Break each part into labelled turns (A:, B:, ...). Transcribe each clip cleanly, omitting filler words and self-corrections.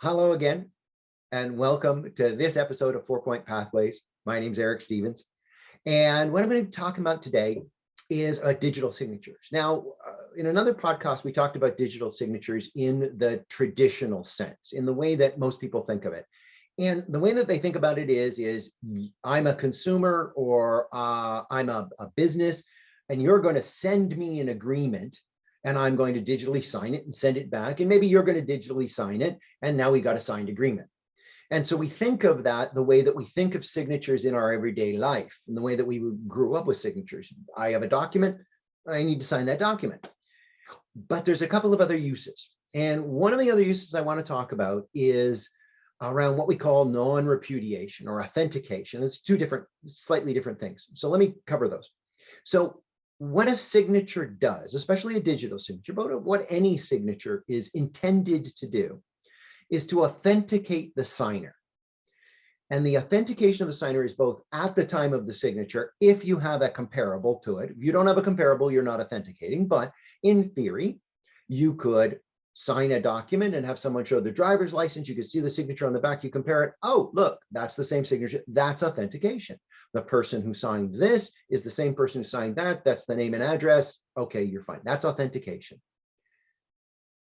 A: Hello again, and welcome to this episode of 4-Point Pathways. My name is Eric Stevens, and what I'm going to be talking about today is digital signatures. Now, in another podcast, we talked about digital signatures in the traditional sense, in the way that most people think of it. And the way that they think about it is I'm a consumer or I'm a business, and you're going to send me an agreement, and I'm going to digitally sign it and send it back. And maybe you're going to digitally sign it, and now we got a signed agreement. And so we think of that the way that we think of signatures in our everyday life, and the way that we grew up with signatures. I have a document, I need to sign that document. But there's a couple of other uses. And one of the other uses I want to talk about is around what we call non-repudiation or authentication. It's two different, slightly different things. So let me cover those. So what a signature does, especially a digital signature, but what any signature is intended to do, is to authenticate the signer. And the authentication of the signer is both at the time of the signature, if you have a comparable to it. If you don't have a comparable, you're not authenticating. But in theory, you could sign a document and have someone show the driver's license. You can see the signature on the back. You compare it. Oh, look, that's the same signature. That's authentication. The person who signed this is the same person who signed that. That's the name and address. Okay, you're fine. That's authentication.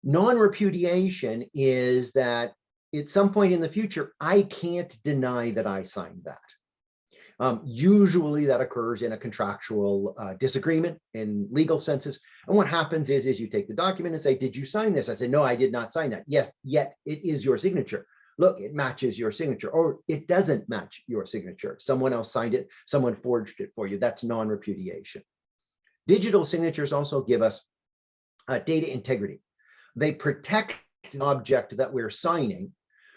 A: Non-repudiation is that at some point in the future, I can't deny that I signed that. Usually that occurs in a contractual disagreement in legal senses. And what happens is you take the document and say, did you sign this? I say, no, I did not sign that. Yes, yet it is your signature. Look, it matches your signature, or it doesn't match your signature. Someone else signed it, someone forged it for you. That's non-repudiation. Digital signatures also give us data integrity. They protect the object that we're signing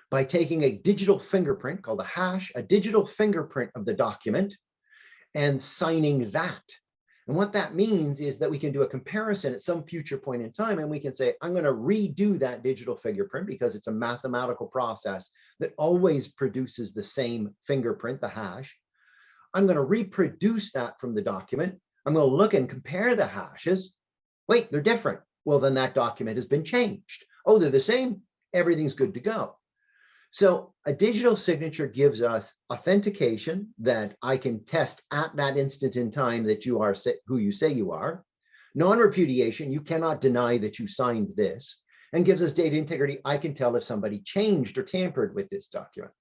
A: by taking a digital fingerprint called a hash, a digital fingerprint of the document, and signing that. And what that means is that we can do a comparison at some future point in time, and we can say, I'm going to redo that digital fingerprint because it's a mathematical process that always produces the same fingerprint, the hash. I'm going to reproduce that from the document. I'm going to look and compare the hashes. Wait, they're different. Well, then that document has been changed. Oh, they're the same. Everything's good to go. So a digital signature gives us authentication that I can test at that instant in time that you are who you say you are. Non-repudiation, you cannot deny that you signed this, and gives us data integrity. I can tell if somebody changed or tampered with this document.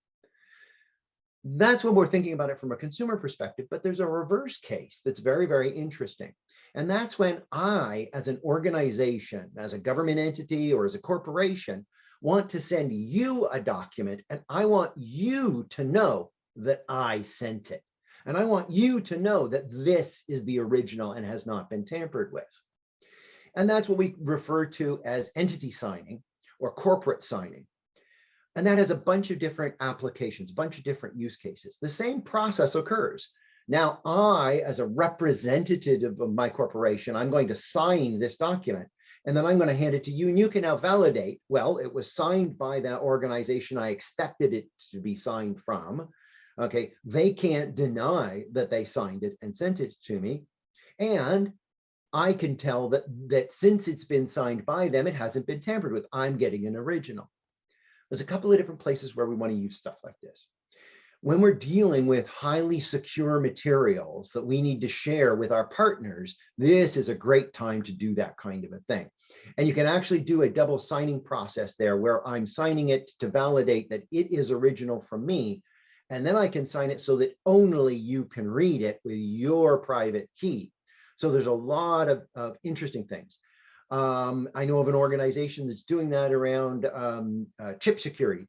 A: That's when we're thinking about it from a consumer perspective, but there's a reverse case that's very, very interesting. And that's when I, as an organization, as a government entity, or as a corporation, want to send you a document, and I want you to know that I sent it. And I want you to know that this is the original and has not been tampered with. And that's what we refer to as entity signing or corporate signing. And that has a bunch of different applications, a bunch of different use cases. The same process occurs. Now, I, as a representative of my corporation, I'm going to sign this document, and then I'm going to hand it to you, and you can now validate, well, it was signed by that organization I expected it to be signed from. Okay, they can't deny that they signed it and sent it to me. And I can tell that since it's been signed by them, it hasn't been tampered with. I'm getting an original. There's a couple of different places where we want to use stuff like this. When we're dealing with highly secure materials that we need to share with our partners, this is a great time to do that kind of a thing. And you can actually do a double signing process there where I'm signing it to validate that it is original from me. And then I can sign it so that only you can read it with your private key. So there's a lot of interesting things. I know of an organization that's doing that around chip security,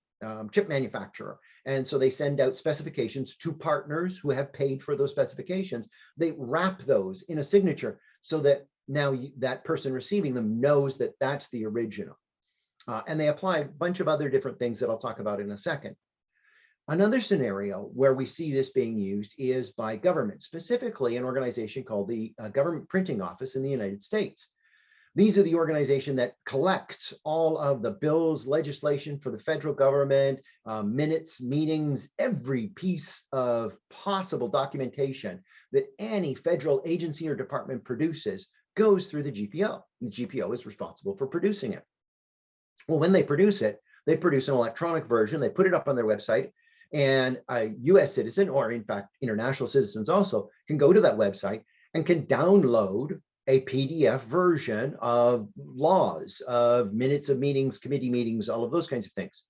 A: chip manufacturer. And so they send out specifications to partners who have paid for those specifications. They wrap those in a signature so that now that person receiving them knows that that's the original. And they apply a bunch of other different things that I'll talk about in a second. Another scenario where we see this being used is by government, specifically an organization called the Government Printing Office in the United States. These are the organization that collects all of the bills, legislation for the federal government, minutes, meetings, every piece of possible documentation that any federal agency or department produces goes through the GPO. The GPO is responsible for producing it. Well, when they produce it, they produce an electronic version, they put it up on their website, and a US citizen, or in fact, international citizens also, can go to that website and can download a PDF version of laws, of minutes of meetings, committee meetings, all of those kinds of things.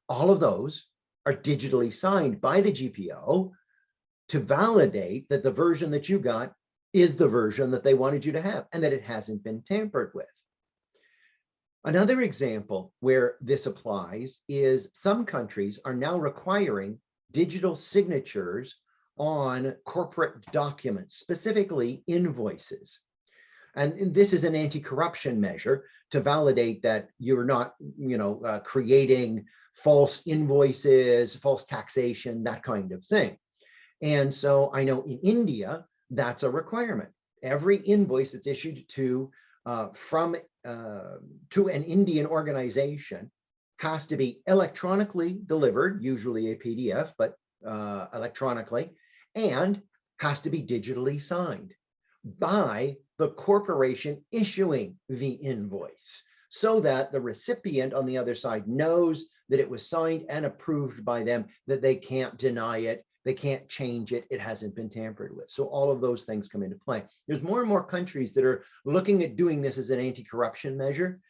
A: All of those are digitally signed by the GPO to validate that the version that you got is the version that they wanted you to have and that it hasn't been tampered with. Another example where this applies is some countries are now requiring digital signatures on corporate documents, specifically invoices. And this is an anti-corruption measure to validate that you're not, creating false invoices, false taxation, that kind of thing. And so I know in India, that's a requirement. Every invoice that's issued to an Indian organization has to be electronically delivered, usually a PDF, but electronically, and has to be digitally signed by the corporation issuing the invoice, so that the recipient on the other side knows that it was signed and approved by them, that they can't deny it, they can't change it, it hasn't been tampered with. So all of those things come into play. There's more and more countries that are looking at doing this as an anti-corruption measure.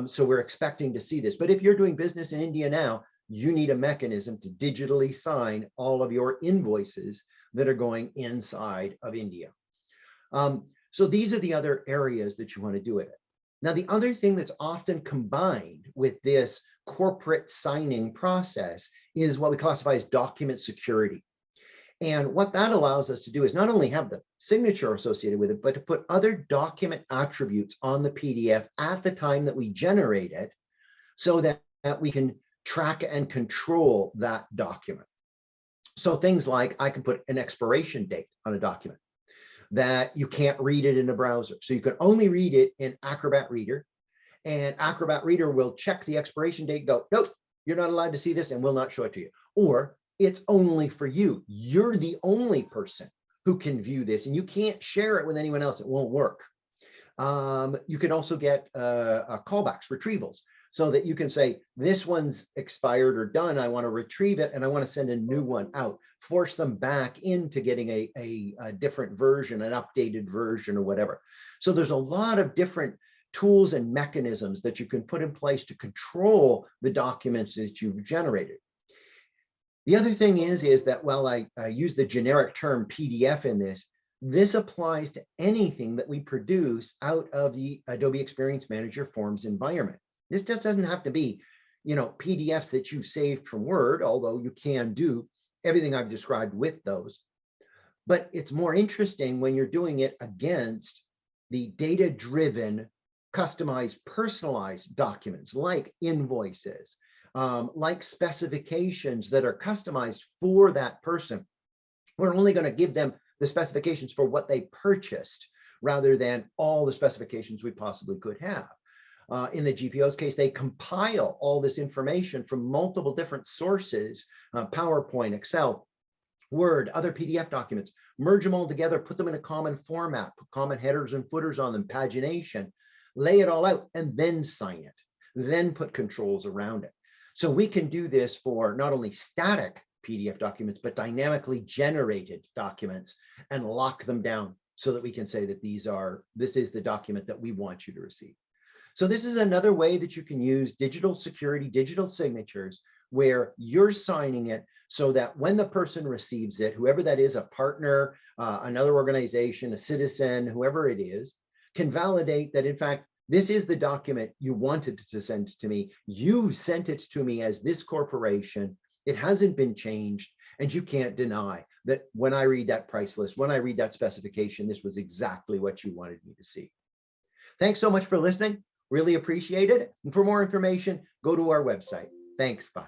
A: So we're expecting to see this. But if you're doing business in India now, you need a mechanism to digitally sign all of your invoices that are going inside of India. So these are the other areas that you want to do it. Now, the other thing that's often combined with this corporate signing process is what we classify as document security. And what that allows us to do is not only have the signature associated with it, but to put other document attributes on the PDF at the time that we generate it, so that we can track and control that document. So things like, I can put an expiration date on a document, that you can't read it in a browser. So you can only read it in Acrobat Reader, and Acrobat Reader will check the expiration date, go, nope, you're not allowed to see this, and will not show it to you. Or it's only for you. You're the only person who can view this, and you can't share it with anyone else. It won't work. You can also get callbacks, retrievals, so that you can say, this one's expired or done, I want to retrieve it, and I want to send a new one out, force them back into getting a different version, an updated version or whatever. So there's a lot of different tools and mechanisms that you can put in place to control the documents that you've generated. The other thing is that while I use the generic term PDF in this, this applies to anything that we produce out of the Adobe Experience Manager Forms environment. This just doesn't have to be, PDFs that you've saved from Word, although you can do everything I've described with those. But it's more interesting when you're doing it against the data-driven, customized, personalized documents like invoices, like specifications that are customized for that person. We're only going to give them the specifications for what they purchased, rather than all the specifications we possibly could have. In the GPO's case, they compile all this information from multiple different sources, PowerPoint, Excel, Word, other PDF documents, merge them all together, put them in a common format, put common headers and footers on them, pagination, lay it all out, and then sign it, then put controls around it. So we can do this for not only static PDF documents, but dynamically generated documents, and lock them down so that we can say that this is the document that we want you to receive. So this is another way that you can use digital security, digital signatures, where you're signing it so that when the person receives it, whoever that is, a partner, another organization, a citizen, whoever it is, can validate that, in fact, this is the document you wanted to send to me. You sent it to me as this corporation. It hasn't been changed, and you can't deny that when I read that price list, when I read that specification, this was exactly what you wanted me to see. Thanks so much for listening. Really appreciate it. And for more information, go to our website. Thanks. Bye.